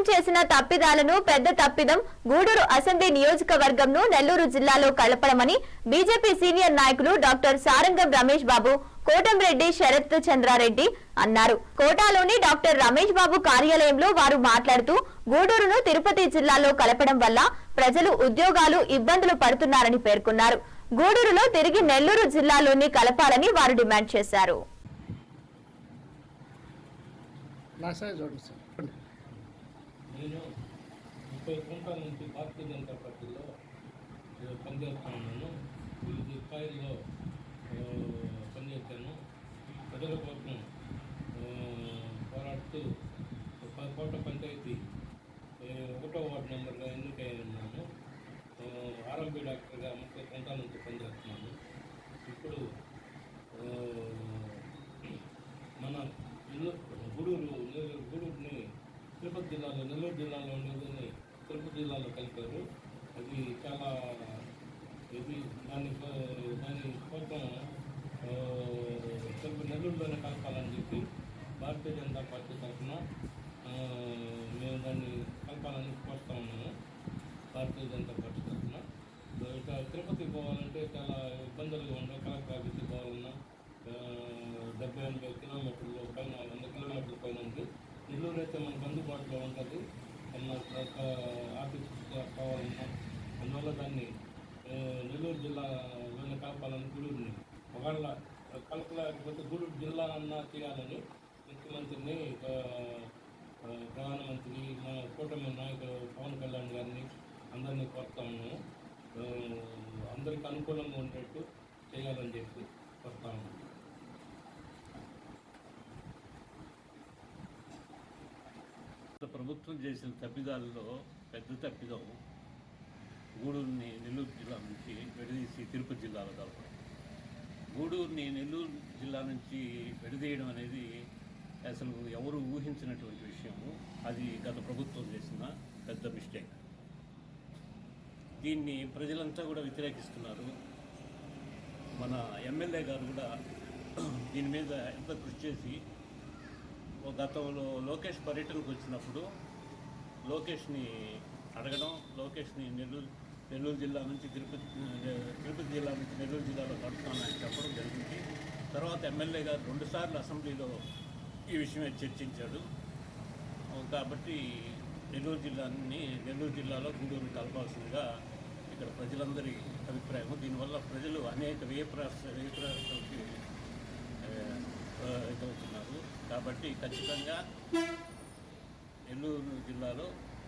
ప్రభుత్వం చేసిన తప్పిదాలను పెద్ద తప్పిదం గూడూరు అసెంబ్లీ నియోజకవర్గంను నెల్లూరు జిల్లాలో కలపడమని బీజేపీ సీనియర్ నాయకులు డాక్టర్ సారంగం రమేష్ బాబు, కోటంరెడ్డి శరత్ చంద్రారెడ్డి అన్నారు. కోటాలోని డాక్టర్ రమేష్ బాబు కార్యాలయంలో వారు మాట్లాడుతూ గూడూరును తిరుపతి జిల్లాలో కలపడం వల్ల ప్రజలు ఉద్యోగాలు ఇబ్బందులు పడుతున్నారని పేర్కొన్నారు. గూడూరులో తిరిగి నెల్లూరు జిల్లాలోని కలపాలని వారు డిమాండ్ చేశారు. నేను 30 సంవత్సరాల నుంచి భారతీయ జనతా పార్టీలో పనిచేస్తా ఉన్నాను. వివిధ స్థాయిల్లో పనిచేశాను. ప్రజల కోసం పోరాడుతూ కోట పంచాయతీ 1వ వార్డు మెంబర్గా ఎన్నికయ్యాను. ఆర్ఎంపీ డాక్టర్గా 30 సంవత్సరాల నుంచి పనిచేస్తున్నాను. ఇప్పుడు మన గూడూరుని తిరుపతి జిల్లాలో, నెల్లూరు జిల్లాలో ఉండేదని తిరుపతి జిల్లాలో కలిపారు. అది చాలా దాని కోసం నెల్లూరులోనే కలపాలని చెప్పి భారతీయ జనతా పార్టీ తరఫున మేము దాన్ని కలపాలని కోరుతా ఉన్నాము. భారతీయ జనతా పార్టీ తరఫున ఇక తిరుపతికి పోవాలంటే చాలా ఇబ్బందులుగా ఉన్నాయి. కలెక్టర్ ఆఫీస్కి పోవాలన్నా 70-80 కిలోమీటర్లు పైన, 100 కిలోమీటర్ల పైన ఉంది. నెల్లూరు అయితే మనకు అందుబాటులో ఉంటుంది. ఆఫీస్ కావాలన్నా అందువల్ల దాన్ని నెల్లూరు జిల్లాలోనే కలపాలని, గూడూరుని ఒకవేళ కలపలేకపోతే గూడూరు జిల్లా అన్నా చేయాలని ముఖ్యమంత్రిని, ప్రధానమంత్రి, మన కూటమి నాయకులు పవన్ కళ్యాణ్ గారిని అందరినీ కోరుతా ఉన్నాము. అందరికీ అనుకూలంగా ఉండేట్టు చేయాలని చెప్పి కోరుతా ఉన్నాము. ప్రభుత్వం చేసిన తప్పిదాల్లో పెద్ద తప్పిదం గూడూరుని నెల్లూరు జిల్లా నుంచి విడదీసి తిరుపతి జిల్లాలో కలపడం. గూడూరుని నెల్లూరు జిల్లా నుంచి విడదీయడం అనేది అసలు ఎవరు ఊహించినటువంటి విషయము. అది గత ప్రభుత్వం చేసిన పెద్ద మిస్టేక్. దీన్ని ప్రజలంతా కూడా వ్యతిరేకిస్తున్నారు. మన ఎమ్మెల్యే గారు కూడా దీని మీద ఎంత కృషి చేసి గతంలో లోకేష్ పర్యటనకు వచ్చినప్పుడు లోకేష్ని అడగడం, లోకేష్ని నెల్లూరు జిల్లా నుంచి తిరుపతి జిల్లా నుంచి నెల్లూరు జిల్లాలో కడుతున్నానని చెప్పడం జరిగింది. తర్వాత ఎమ్మెల్యే గారు 2 సార్లు అసెంబ్లీలో ఈ విషయమే చర్చించాడు. కాబట్టి నెల్లూరు జిల్లాలో గూడూరుని కలపాల్సిందిగా ఇక్కడ ప్రజలందరి అభిప్రాయం. దీనివల్ల ప్రజలు అనేక వ్యయప్రాసాలకి ఇదవుతున్నారు. కాబట్టి ఖచ్చితంగా నెల్లూరు జిల్లాలో